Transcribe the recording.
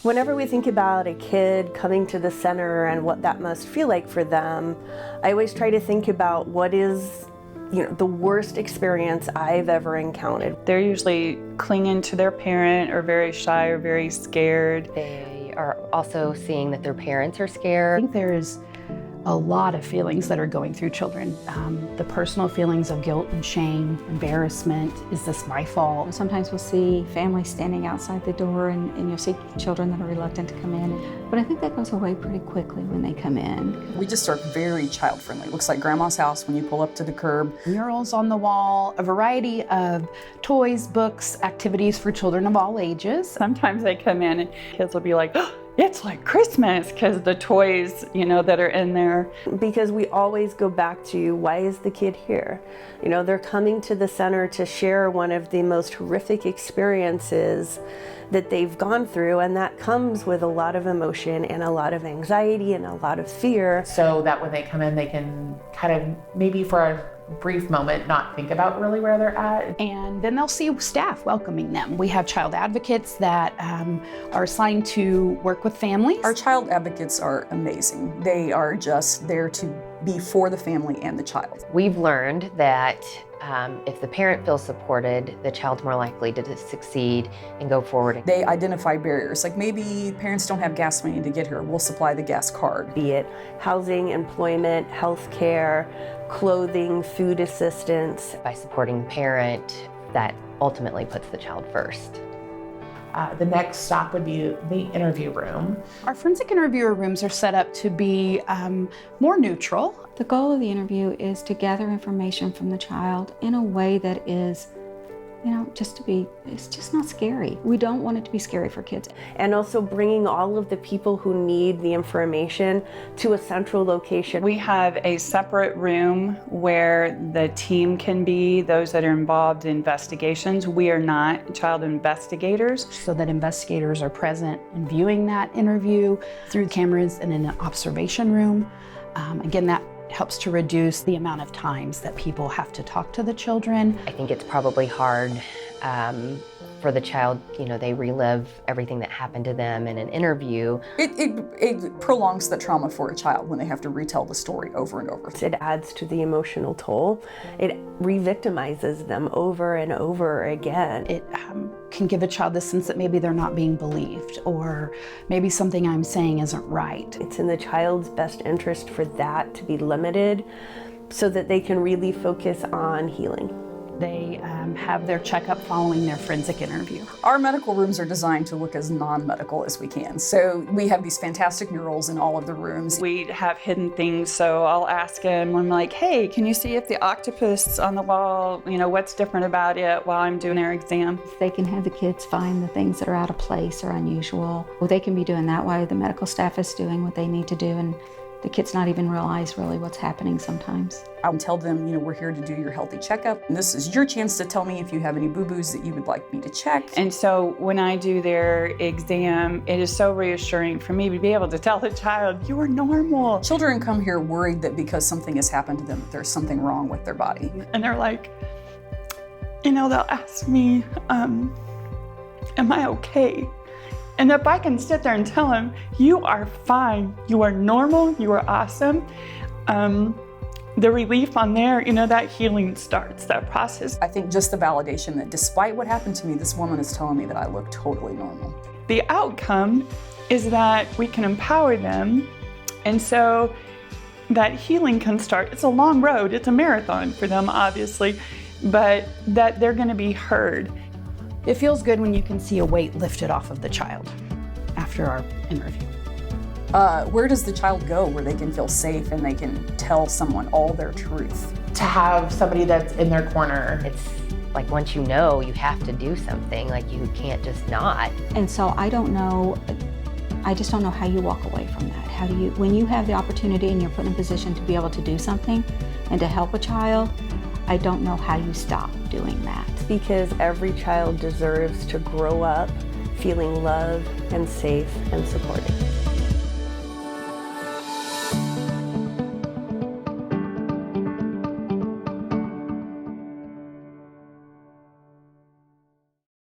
Whenever we think about a kid coming to the center and what that must feel like for them, I always try to think about what is, the worst experience I've ever encountered. They're usually clinging to their parent or very shy or very scared. They are also seeing that their parents are scared. I think there's a lot of feelings that are going through children. The personal feelings of guilt and shame, embarrassment, is this my fault? Sometimes we'll see families standing outside the door and you'll see children that are reluctant to come in. But I think that goes away pretty quickly when they come in. We just are very child-friendly. It looks like grandma's house when you pull up to the curb. Murals on the wall, a variety of toys, books, activities for children of all ages. Sometimes they come in and kids will be like, oh, it's like Christmas, because the toys, that are in there. Because we always go back to, why is the kid here? They're coming to the center to share one of the most horrific experiences that they've gone through, and that comes with a lot of emotion and a lot of anxiety and a lot of fear. So that when they come in, they can kind of, maybe for a brief moment, not think about really where they're at. And then they'll see staff welcoming them. We have child advocates that are assigned to work with families. Our child advocates are amazing. They are just there to be for the family and the child. We've learned that if the parent feels supported, the child's more likely to succeed and go forward. They identify barriers, like maybe parents don't have gas money to get here. We'll supply the gas card. Be it housing, employment, health care, clothing, food assistance. By supporting the parent, that ultimately puts the child first. The next stop would be the interview room. Our forensic interviewer rooms are set up to be more neutral. The goal of the interview is to gather information from the child in a way that is, it's just not scary. We don't want it to be scary for kids. And also bringing all of the people who need the information to a central location. We have a separate room where the team can be, those that are involved in investigations. We are not child investigators. So that investigators are present and viewing that interview through cameras and in an observation room. Again, that helps to reduce the amount of times that people have to talk to the children. I think it's probably hard for the child, they relive everything that happened to them in an interview. It prolongs the trauma for a child when they have to retell the story over and over. It adds to the emotional toll. It re-victimizes them over and over again. It can give a child the sense that maybe they're not being believed, or maybe something I'm saying isn't right. It's in the child's best interest for that to be limited so that they can really focus on healing. They have their checkup following their forensic interview. Our medical rooms are designed to look as non-medical as we can. So we have these fantastic murals in all of the rooms. We have hidden things, so I'll ask him, I'm like, hey, can you see if the octopus on the wall, what's different about it while I'm doing their exam? They can have the kids find the things that are out of place or unusual. Well, they can be doing that while the medical staff is doing what they need to do, and the kids not even realize really what's happening sometimes. I'll tell them, we're here to do your healthy checkup. And this is your chance to tell me if you have any boo-boos that you would like me to check. And so when I do their exam, it is so reassuring for me to be able to tell the child, you are normal. Children come here worried that because something has happened to them, that there's something wrong with their body. And they're like, they'll ask me, am I okay? And if I can sit there and tell them, you are fine, you are normal, you are awesome, the relief on there, that healing starts, that process. I think just the validation that despite what happened to me, this woman is telling me that I look totally normal. The outcome is that we can empower them, and so that healing can start. It's a long road, it's a marathon for them, obviously, but that they're gonna be heard. It feels good when you can see a weight lifted off of the child after our interview. Where does the child go where they can feel safe and they can tell someone all their truth? To have somebody that's in their corner. It's like once you know, you have to do something, like you can't just not. And so I just don't know how you walk away from that. How do you, when you have the opportunity and you're put in a position to be able to do something and to help a child, I don't know how you stop doing that. Because every child deserves to grow up feeling loved and safe and supported.